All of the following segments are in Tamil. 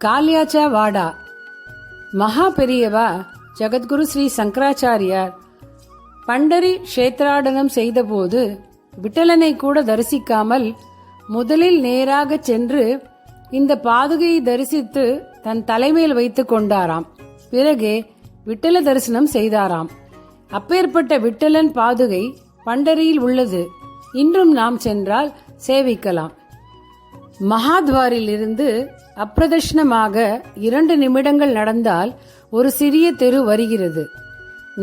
கால்யாச்சா வாடா. மகா பெரியவா ஜகத்குரு ஸ்ரீ சங்கராச்சாரியார் பண்டரி க்ஷேத்ராடனம் செய்தபோது விட்டலனை கூட தரிசிக்காமல் முதலில் நேராக சென்று இந்த பாதுகையை தரிசித்து தன் தலைமையில் வைத்துக் கொண்டாராம். பிறகே விட்டல தரிசனம் செய்தாராம். அப்பேற்பட்ட விட்டலன் பாதுகை பண்டரியில் உள்ளது. இன்றும் நாம் சென்றால் சேவிக்கலாம். மகாத்வாரில் இருந்து அப்பிரதட்சணமாக 2 நிமிடங்கள் நடந்தால் ஒரு சிறிய தெரு வருகிறது.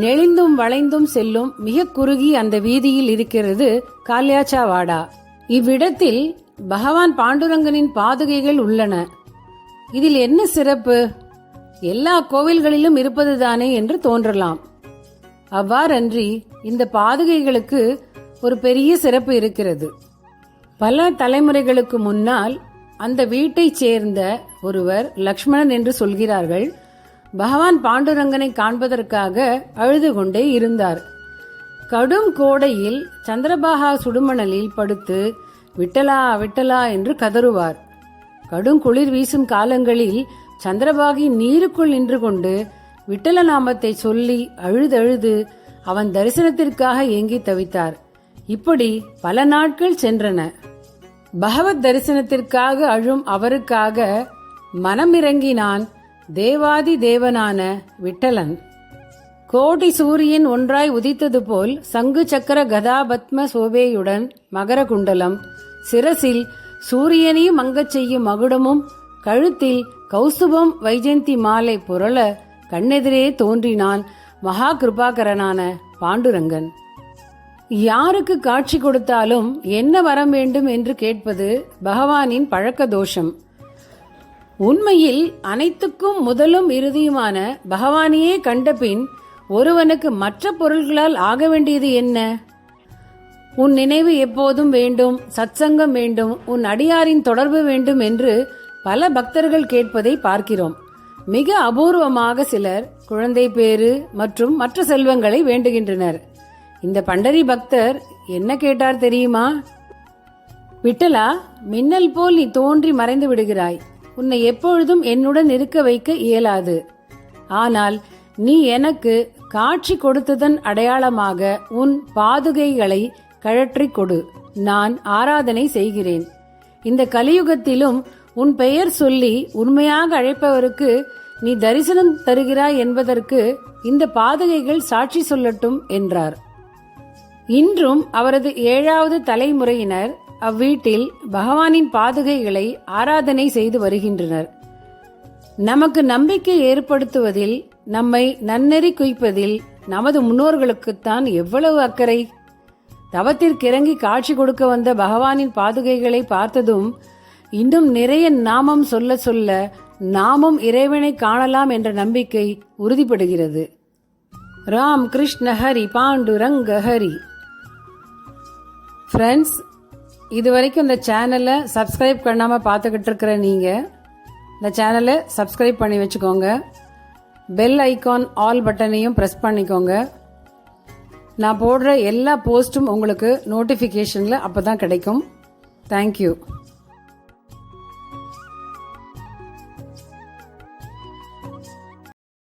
நெளிந்தும் வளைந்தும் செல்லும் மிக குறுகி அந்த வீதியில் இருக்கிறது கால்யாச்சா வாடா. இவ்விடத்தில் பகவான் பாண்டுரங்கனின் பாதுகைகள் உள்ளன. இதில் என்ன சிறப்பு? எல்லா கோவில்களிலும் இருப்பதுதானே என்று தோன்றலாம். அவ்வாறன்றி இந்த பாதுகைகளுக்கு ஒரு பெரிய சிறப்பு இருக்கிறது. பல தலைமுறைகளுக்கு முன்னால் அந்த வீட்டைச் சேர்ந்த ஒருவர் லக்ஷ்மணன் என்று சொல்கிறார்கள், பகவான் பாண்டுரங்கனை காண்பதற்காக அழுது கொண்டே இருந்தார். கடும் கோடையில் சந்திரபாகா சுடுமணலில் படுத்து விட்டலா விட்டலா என்று கதறுவார். கடும் குளிர் வீசும் காலங்களில் சந்திரபாகி நீருக்குள் நின்று கொண்டு விட்டல நாமத்தை சொல்லி அழுதழுது அவன் தரிசனத்திற்காக ஏங்கி தவித்தார். இப்படி பல நாட்கள் சென்றன. பகவத் தரிசனத்திற்காக அழும் அவருக்காக மனமிறங்கினான் தேவாதி தேவனான விட்டலன். கோடி சூரியன் ஒன்றாய் உதித்தது போல் சங்கு சக்கர கதாபத்ம சோபேயுடன் மகர குண்டலம், சிரசில் சூரியனையும் மங்கச் செய்யும் மகுடமும், கழுத்தில் கௌசுபம் வைஜந்தி மாலை புரள கண்ணெதிரே தோன்றினான் மகா கிருபாகரனான பாண்டுரங்கன். யாருக்கு காட்சி கொடுத்தாலும் என்ன வரம் வேண்டும் என்று கேட்பது பகவானின் பழக்க தோஷம். உண்மையில் அனைத்துக்கும் முதலும் இறுதியுமான பகவானையே கண்டபின் ஒருவனுக்கு மற்ற பொருள்களால் ஆக வேண்டியது என்ன? உன் நினைவு எப்போதும் வேண்டும், சத்சங்கம் வேண்டும், உன் அடியாரின் தொடர்பு வேண்டும் என்று பல பக்தர்கள் கேட்பதை பார்க்கிறோம். மிக அபூர்வமாக சிலர் குழந்தை பேறு மற்றும் மற்ற செல்வங்களை வேண்டுகின்றனர். இந்த பண்டரி பக்தர் என்ன கேட்டார் தெரியுமா? விட்டலா, மின்னல் போல் நீ தோன்றி மறைந்து விடுகிறாய். உன்னை எப்பொழுதும் என்னுடன் இருக்க வைக்க இயலாது. ஆனால் நீ எனக்கு காட்சி கொடுத்ததன் அடையாளமாக உன் பாதுகைகளை கழற்றிக் கொடு. நான் ஆராதனை செய்கிறேன். இந்த கலியுகத்திலும் உன் பெயர் சொல்லி உண்மையாக அழைப்பவருக்கு நீ தரிசனம் தருகிறாய் என்பதற்கு இந்த பாதுகைகள் சாட்சி சொல்லட்டும் என்றார். இன்றும் அவரது 7வது தலைமுறையினர் அவ்வீட்டில் பகவானின் பாதுகைகளை ஆராதனை செய்து வருகின்றனர். நமக்கு நம்பிக்கை ஏற்படுத்துவதில், நம்மை நன்னெறி குய்ப்பதில் நமது முன்னோர்களுக்குத்தான் எவ்வளவு அக்கறை! தவத்திற்கிறங்கி காட்சி கொடுக்க வந்த பகவானின் பாதுகைகளை பார்த்ததும் இன்னும் நிறைய நாமம் சொல்ல சொல்ல நாமும் இறைவனை காணலாம் என்ற நம்பிக்கை உறுதிப்படுகிறது. ராம் கிருஷ்ண ஹரி பாண்டுரங்க ஹரி. ஃப்ரெண்ட்ஸ், இதுவரைக்கும் இந்த சேனலை சப்ஸ்கிரைப் பண்ணாமல் பார்த்துக்கிட்டு இருக்கிற நீங்கள் இந்த சேனலை சப்ஸ்கிரைப் பண்ணி வச்சுக்கோங்க. பெல் ஐகான் ஆல் பட்டனையும் ப்ரெஸ் பண்ணிக்கோங்க. நான் போடுற எல்லா போஸ்ட்டும் உங்களுக்கு நோட்டிஃபிகேஷனில் அப்போ தான் கிடைக்கும். தேங்க்யூ.